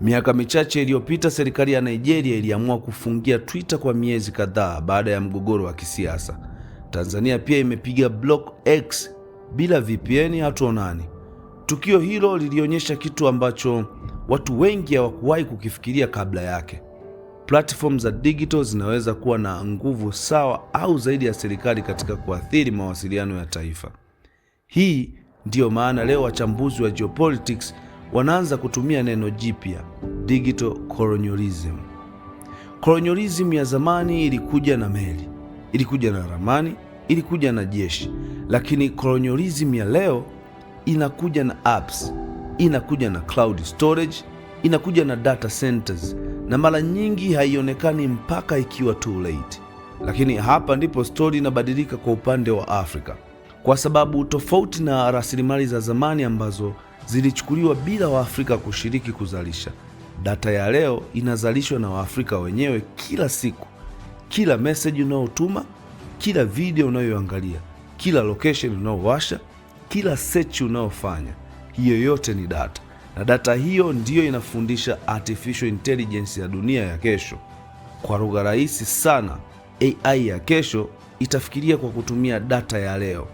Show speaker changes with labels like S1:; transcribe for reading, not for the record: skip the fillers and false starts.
S1: Miaka michache iliyopita, serikali ya Nigeria iliamua kufungia Twitter kwa miezi kadhaa baada ya mgogoro wa kisiasa. Tanzania pia imepiga block X bila VPN hatuonani. Tukio hilo lilionyesha kitu ambacho watu wengi hawakuwahi kukifikiria kabla yake. Platform za digital zinaweza kuwa na nguvu sawa au zaidi ya serikali katika kuathiri mawasiliano ya taifa. Hii ndiyo maana leo wachambuzi wa geopolitics wanaanza kutumia neno jipya, digital colonialism. Colonialism ya zamani ilikuja na meli, ilikuja na ramani, ilikuja na jeshi, lakini colonialism ya leo inakuja na apps, inakuja na cloud storage, inakuja na data centers, na mara nyingi haionekani mpaka ikiwa too late. Lakini hapa ndipo story inabadilika kwa upande wa Afrika, kwa sababu tofauti na rasilimali za zamani ambazo zilichukuliwa bila Waafrika kushiriki kuzalisha, data ya leo inazalishwa na Waafrika wenyewe kila siku. Kila message unayotuma, kila video unayoangalia, kila location unayowasha, kila search unayofanya, hiyo yote ni data. Na data hiyo ndiyo inafundisha artificial intelligence ya dunia ya kesho. Kwa lugha rahisi sana, AI ya kesho itafikiria kwa kutumia data ya leo.